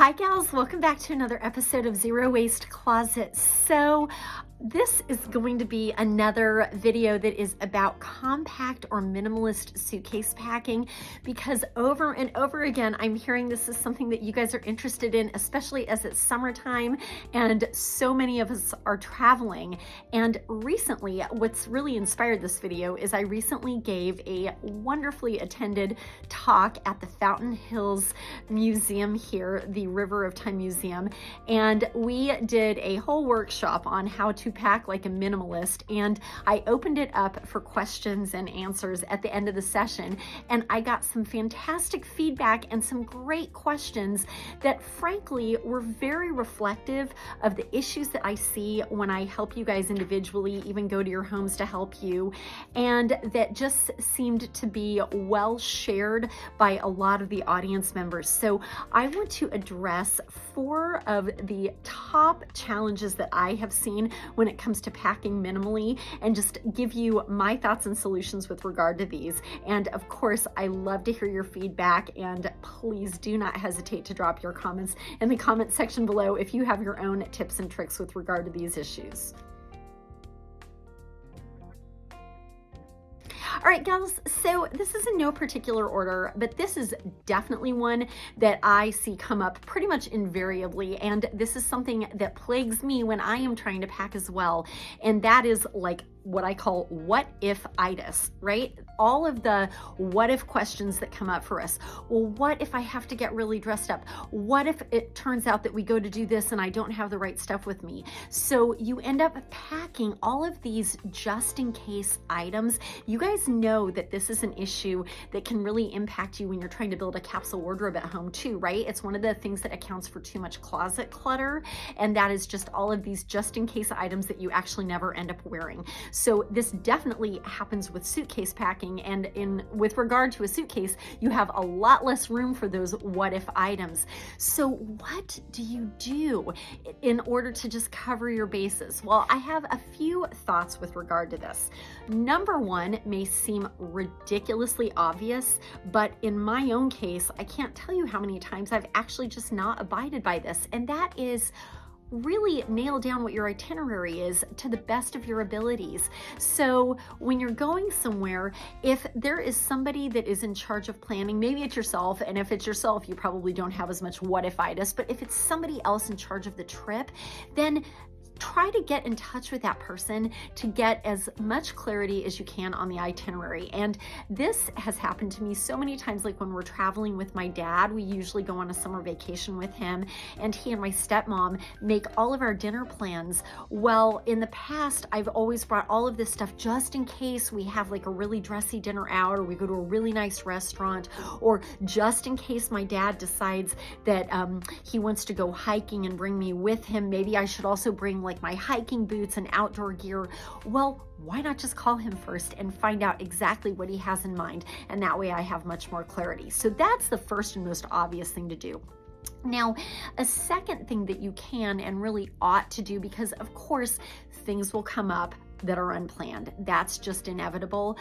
Hi gals, welcome back to another episode of Zero Waste Closet. So this is going to be another video that is about compact or minimalist suitcase packing, because over and over again I'm hearing this is something that you guys are interested in, especially as it's summertime and so many of us are traveling. And recently, what's really inspired this video is I recently gave a wonderfully attended talk at the Fountain Hills Museum here, the River of Time Museum, and we did a whole workshop on how to pack like a minimalist, and I opened it up for questions and answers at the end of the session, and I got some fantastic feedback and some great questions that frankly were very reflective of the issues that I see when I help you guys individually, even go to your homes to help you, and that just seemed to be well shared by a lot of the audience members. So I want to address 4 of the top challenges that I have seen when it comes to packing minimally, and just give you my thoughts and solutions with regard to these. And of course, I love to hear your feedback, and please do not hesitate to drop your comments in the comment section below if you have your own tips and tricks with regard to these issues. All right, gals, so this is in no particular order, but this is definitely one that I see come up pretty much invariably, and this is something that plagues me when I am trying to pack as well, and that is like what I call what if-itis, right? All of the what if questions that come up for us. Well, what if I have to get really dressed up? What if it turns out that we go to do this and I don't have the right stuff with me? So you end up packing all of these just in case items. You guys know that this is an issue that can really impact you when you're trying to build a capsule wardrobe at home too, right? It's one of the things that accounts for too much closet clutter, and that is just all of these just in case items that you actually never end up wearing. So this definitely happens with suitcase packing, and with regard to a suitcase, you have a lot less room for those what if items. So what do you do in order to just cover your bases? Well, I have a few thoughts with regard to this. Number one may seem ridiculously obvious, but in my own case, I can't tell you how many times I've actually just not abided by this, and that is really nail down what your itinerary is to the best of your abilities. So when you're going somewhere, if there is somebody that is in charge of planning, maybe it's yourself, and if it's yourself, you probably don't have as much what if-itis, but if it's somebody else in charge of the trip, then try to get in touch with that person to get as much clarity as you can on the itinerary. And this has happened to me so many times, like when we're traveling with my dad, we usually go on a summer vacation with him, and he and my stepmom make all of our dinner plans. Well, in the past, I've always brought all of this stuff just in case we have like a really dressy dinner out, or we go to a really nice restaurant, or just in case my dad decides that he wants to go hiking and bring me with him. Maybe I should also bring like my hiking boots and outdoor gear. Well, why not just call him first and find out exactly what he has in mind? And that way I have much more clarity. So that's the first and most obvious thing to do. Now, a second thing that you can and really ought to do, because of course things will come up that are unplanned. That's just inevitable.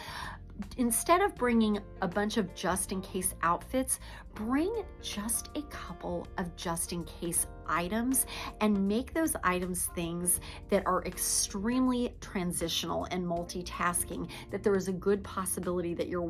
Instead of bringing a bunch of just in case outfits, bring just a couple of just in case items, and make those items things that are extremely transitional and multitasking, that there is a good possibility that you're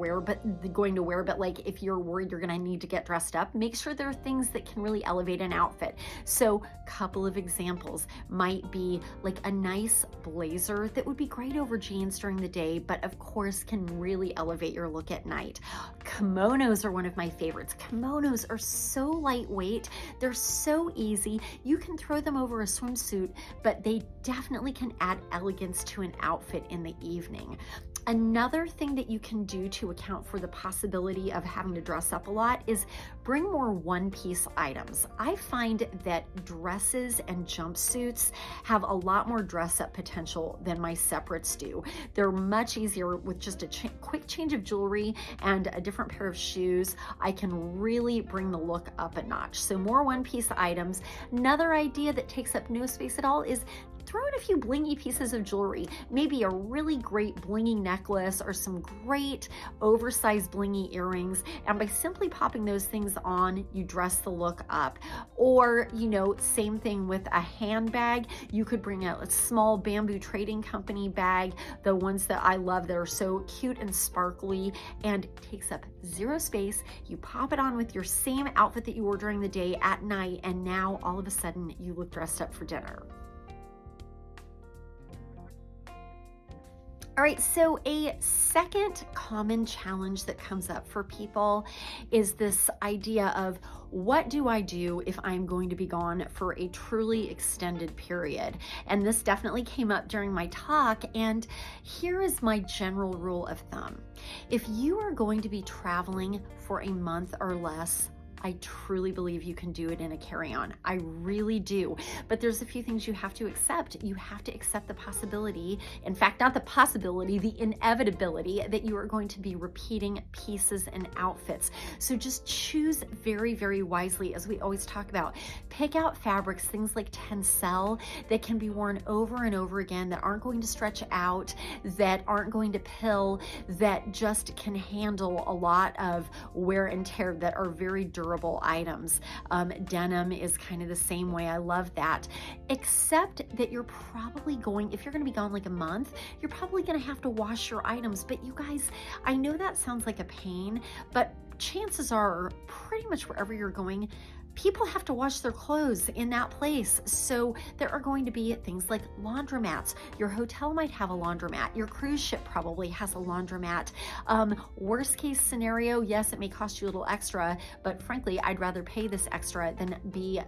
going to wear, but like if you're worried you're going to need to get dressed up, make sure there are things that can really elevate an outfit. So a couple of examples might be like a nice blazer that would be great over jeans during the day, but of course can really elevate your look at night. Kimonos are one of my favorites. Kimonos are so lightweight, they're so easy. You can throw them over a swimsuit, but they definitely can add elegance to an outfit in the evening. Another thing that you can do to account for the possibility of having to dress up a lot is bring more one-piece items. I find that dresses and jumpsuits have a lot more dress-up potential than my separates do. They're much easier with just a quick change of jewelry and a different pair of shoes. I can really bring the look up a notch. So more one-piece items. Another idea that takes up no space at all is throw in a few blingy pieces of jewelry, maybe a really great blingy necklace or some great oversized blingy earrings. And by simply popping those things on, you dress the look up. Or, you know, same thing with a handbag. You could bring a small bamboo trading company bag, the ones that I love that are so cute and sparkly and takes up zero space. You pop it on with your same outfit that you wore during the day at night, and now all of a sudden you look dressed up for dinner. All right, so a second common challenge that comes up for people is this idea of, what do I do if I'm going to be gone for a truly extended period? And this definitely came up during my talk, and here is my general rule of thumb. If you are going to be traveling for a month or less, I truly believe you can do it in a carry-on. I really do. But there's a few things you have to accept. You have to accept the possibility, in fact, not the possibility, the inevitability that you are going to be repeating pieces and outfits. So just choose very, very wisely, as we always talk about. Pick out fabrics, things like tencel, that can be worn over and over again, that aren't going to stretch out, that aren't going to pill, that just can handle a lot of wear and tear, that are very durable items. Denim is kind of the same way. I love that. Except that you're probably going, if you're going to be gone like a month, you're probably going to have to wash your items. But you guys, I know that sounds like a pain, but chances are pretty much wherever you're going, people have to wash their clothes in that place. So there are going to be things like laundromats. Your hotel might have a laundromat. Your cruise ship probably has a laundromat. Worst case scenario, yes, it may cost you a little extra, but frankly, I'd rather pay this extra than be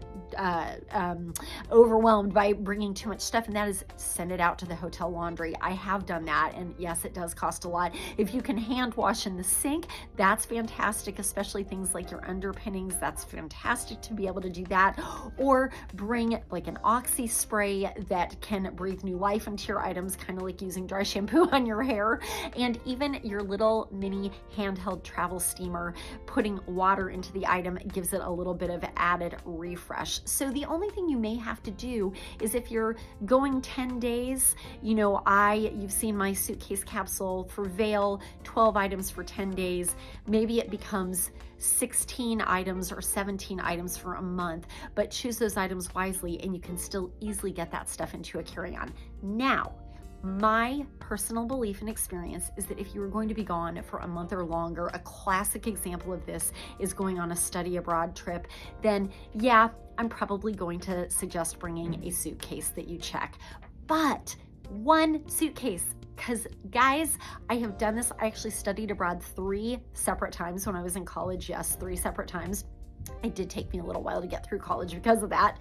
overwhelmed by bringing too much stuff, and that is send it out to the hotel laundry. I have done that, and yes, it does cost a lot. If you can hand wash in the sink, that's fantastic, especially things like your underpinnings. That's fantastic to be able to do that. Or bring like an oxy spray that can breathe new life into your items, kind of like using dry shampoo on your hair. And even your little mini handheld travel steamer, putting water into the item gives it a little bit of added refresh. So the only thing you may have to do is, if you're going 10 days, you know, you've seen my suitcase capsule for Vail, 12 items for 10 days. Maybe it becomes 16 items or 17 items for a month, but choose those items wisely and you can still easily get that stuff into a carry-on. Now, my personal belief and experience is that if you are going to be gone for a month or longer, a classic example of this is going on a study abroad trip, then yeah, I'm probably going to suggest bringing a suitcase that you check. But one suitcase, because guys, I have done this. I actually studied abroad 3 separate times when I was in college. Yes, 3 separate times. It did take me a little while to get through college because of that.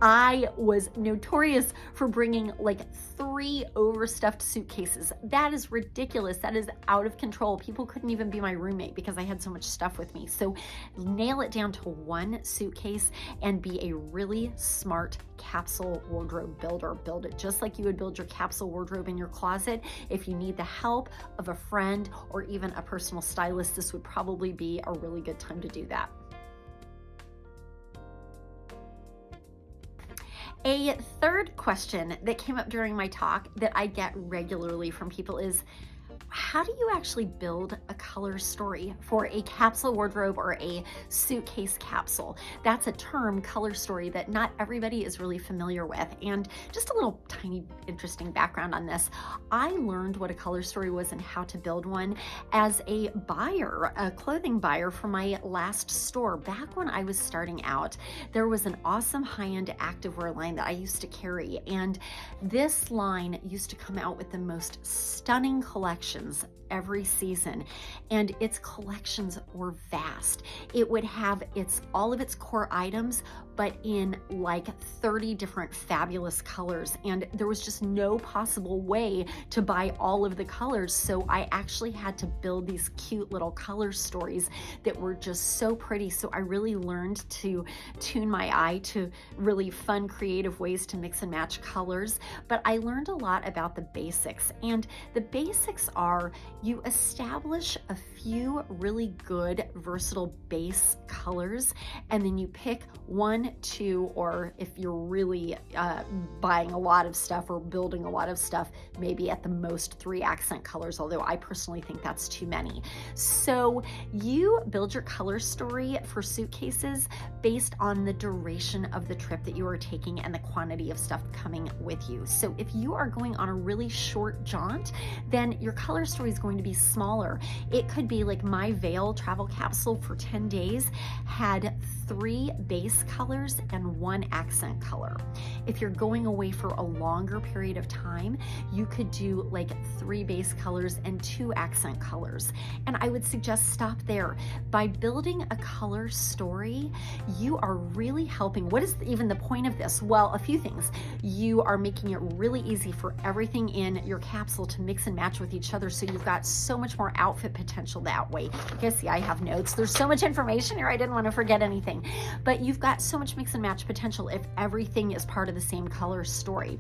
I was notorious for bringing like 3 overstuffed suitcases. That is ridiculous. That is out of control. People couldn't even be my roommate because I had so much stuff with me. So nail it down to 1 suitcase and be a really smart capsule wardrobe builder. Build it just like you would build your capsule wardrobe in your closet. If you need the help of a friend or even a personal stylist, this would probably be a really good time to do that. A third question that came up during my talk that I get regularly from people is, how do you actually build a color story for a capsule wardrobe or a suitcase capsule? That's a term, color story, that not everybody is really familiar with. And just a little tiny interesting background on this. I learned what a color story was and how to build one as a buyer, a clothing buyer for my last store. Back when I was starting out, there was an awesome high-end activewear line that I used to carry. And this line used to come out with the most stunning collections every season, and its collections were vast. It would have all of its core items, but in like 30 different fabulous colors, and there was just no possible way to buy all of the colors. So I actually had to build these cute little color stories that were just so pretty. So I really learned to tune my eye to really fun, creative ways to mix and match colors. But I learned a lot about the basics, and the basics are you establish a few really good versatile base colors, and then you pick 1, 2, or if you're really buying a lot of stuff or building a lot of stuff, maybe at the most 3 accent colors, although I personally think that's too many. So you build your color story for suitcases based on the duration of the trip that you are taking and the quantity of stuff coming with you. So if you are going on a really short jaunt, then your color story is going to be smaller. It could be like my Veil travel capsule for 10 days had 3 base colors and 1 accent color. If you're going away for a longer period of time, you could do like 3 base colors and 2 accent colors. And I would suggest stop there. By building a color story, you are really helping. What is even the point of this? Well, a few things. You are making it really easy for everything in your capsule to mix and match with each other, so you've got so much more outfit potential that way. You guys see I have notes. There's so much information here, I didn't want to forget anything. But you've got so much mix and match potential if everything is part of the same color story.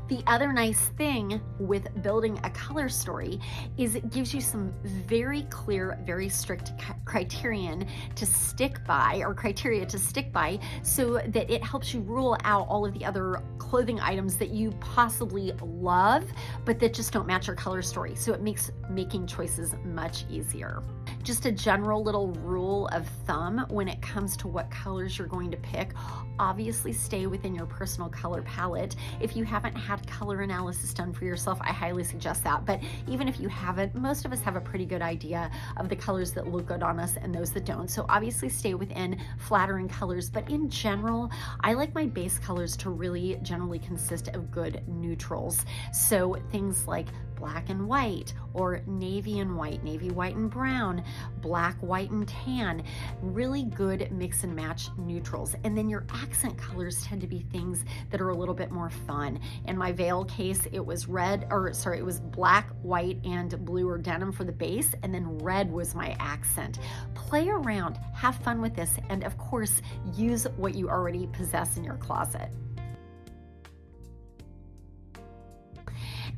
The other nice thing with building a color story is it gives you some very clear, very strict criteria to stick by, so that it helps you rule out all of the other clothing items that you possibly love, but that just don't match your color story. So it makes making choices much easier. Just a general little rule of thumb when it comes to what colors you're going to pick, obviously stay within your personal color palette. If you haven't had color analysis done for yourself, I highly suggest that. But even if you haven't, most of us have a pretty good idea of the colors that look good on us and those that don't. So obviously stay within flattering colors. But in general, I like my base colors to really generally consist of good neutrals. So things like black and white, or navy and white, navy, white and brown, black, white and tan, really good mix and match neutrals. And then your accent colors tend to be things that are a little bit more fun. In my Veil case, it was it was black, white, and blue or denim for the base, and then red was my accent. Play around, have fun with this, and of course, use what you already possess in your closet.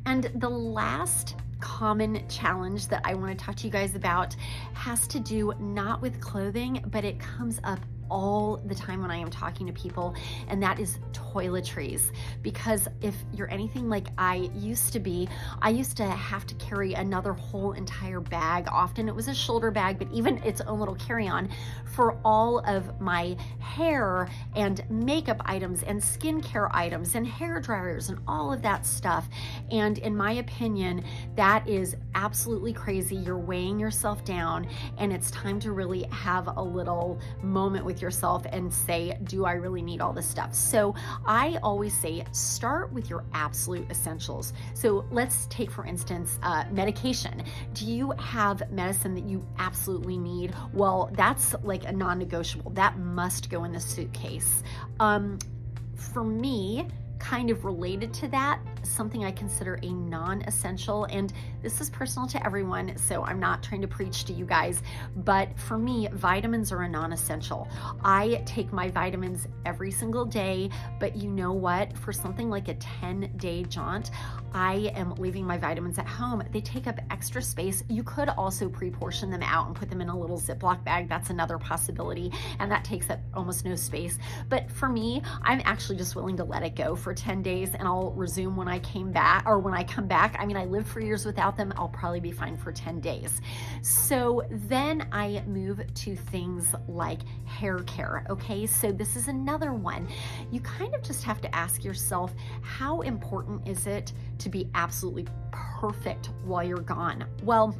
And the last common challenge that I want to talk to you guys about has to do not with clothing, but it comes up all the time when I am talking to people, and that is toiletries. Because if you're anything like I used to be, I used to have to carry another whole entire bag. Often it was a shoulder bag, but even its own little carry-on for all of my hair and makeup items and skincare items and hair dryers and all of that stuff. And in my opinion, that is absolutely crazy. You're weighing yourself down, and it's time to really have a little moment with yourself and say, do I really need all this stuff? So I always say, start with your absolute essentials. So let's take, for instance, medication. Do you have medicine that you absolutely need? Well, that's like a non-negotiable. That must go in the suitcase. For me, kind of related to that, something I consider a non-essential, and this is personal to everyone, so I'm not trying to preach to you guys, but for me, vitamins are a non-essential. I take my vitamins every single day, but you know what? For something like a 10-day jaunt, I am leaving my vitamins at home. They take up extra space. You could also pre-portion them out and put them in a little Ziploc bag. That's another possibility, and that takes up almost no space. But for me, I'm actually just willing to let it go for 10 days, and I'll resume when I come back. I mean, I lived for years without them. I'll probably be fine for 10 days. So then I move to things like hair care. Okay, so this is another one. You kind of just have to ask yourself, how important is it to be absolutely perfect while you're gone? Well,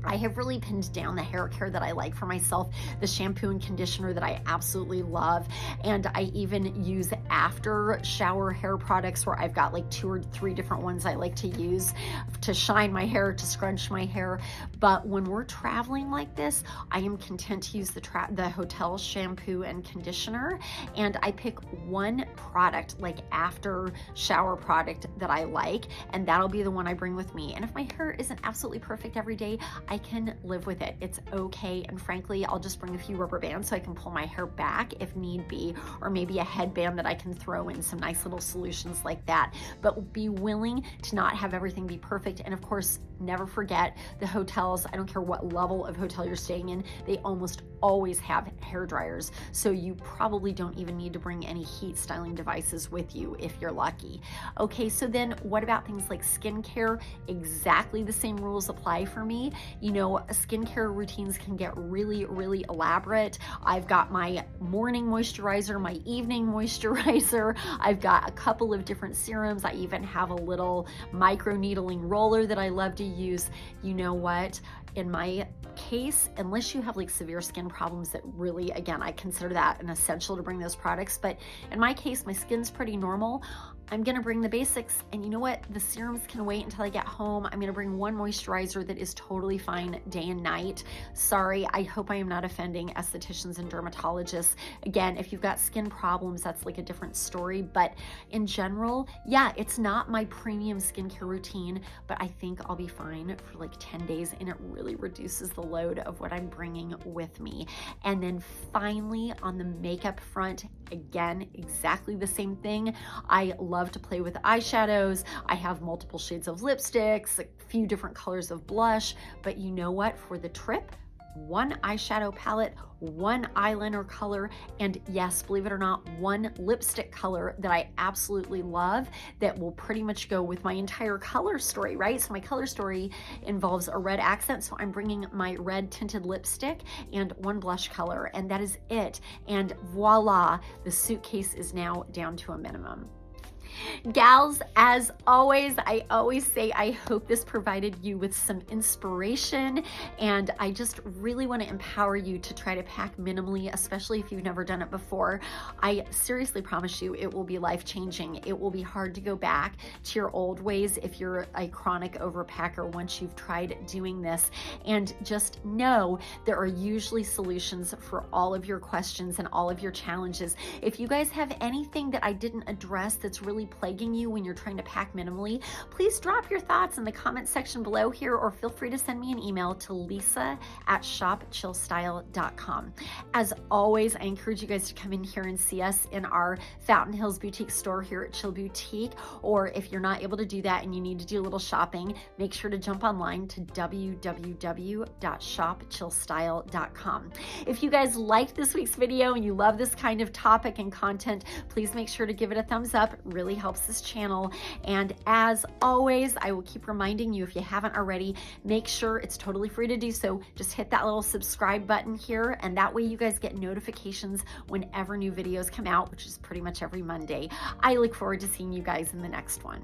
I have really pinned down the hair care that I like for myself, the shampoo and conditioner that I absolutely love, and I even use after shower hair products where I've got like 2 or 3 different ones I like to use to shine my hair, to scrunch my hair. But when we're traveling like this, I am content to use the hotel shampoo and conditioner, and I pick one product, like after shower product that I like, and that'll be the one I bring with me. And if my hair isn't absolutely perfect every day, I can live with it. It's okay. And frankly, I'll just bring a few rubber bands so I can pull my hair back if need be, or maybe a headband that I can throw in, some nice little solutions like that. But be willing to not have everything be perfect. And of course, never forget the hotels. I don't care what level of hotel you're staying in, they almost always have hair dryers. So you probably don't even need to bring any heat styling devices with you if you're lucky. Okay, so then what about things like skincare? Exactly the same rules apply for me. You know, skincare routines can get really, really elaborate. I've got my morning moisturizer, my evening moisturizer. I've got a couple of different serums. I even have a little micro needling roller that I love to use. You know what? In my case, unless you have like severe skin problems that really, again, I consider that an essential to bring those products. But in my case, my skin's pretty normal. I'm gonna bring the basics, and you know what? The serums can wait until I get home. I'm gonna bring one moisturizer that is totally fine day and night. Sorry, I hope I am not offending estheticians and dermatologists. Again, if you've got skin problems, that's like a different story. But in general, yeah, it's not my premium skincare routine, but I think I'll be fine for like 10 days, and it really reduces the load of what I'm bringing with me. And then finally, on the makeup front, again, exactly the same thing. I love to play with eyeshadows. I have multiple shades of lipsticks, a few different colors of blush, but you know what? For the trip, one eyeshadow palette, one eyeliner color, and yes, believe it or not, one lipstick color that I absolutely love that will pretty much go with my entire color story, right? So my color story involves a red accent, so I'm bringing my red tinted lipstick and one blush color, and that is it. And voila, the suitcase is now down to a minimum. Gals, as always, I always say I hope this provided you with some inspiration, and I just really want to empower you to try to pack minimally, especially if you've never done it before. I seriously promise you it will be life-changing. It will be hard to go back to your old ways if you're a chronic overpacker once you've tried doing this. And just know there are usually solutions for all of your questions and all of your challenges. If you guys have anything that I didn't address that's really plaguing you when you're trying to pack minimally, please drop your thoughts in the comment section below here, or feel free to send me an email to lisa@shopchillstyle.com. As always, I encourage you guys to come in here and see us in our Fountain Hills boutique store here at Chill Boutique, or if you're not able to do that and you need to do a little shopping, make sure to jump online to www.shopchillstyle.com. If you guys liked this week's video and you love this kind of topic and content, please make sure to give it a thumbs up. It really helps this channel. And as always, I will keep reminding you, if you haven't already, make sure it's totally free to do so. Just hit that little subscribe button here, and that way you guys get notifications whenever new videos come out, which is pretty much every Monday. I look forward to seeing you guys in the next one.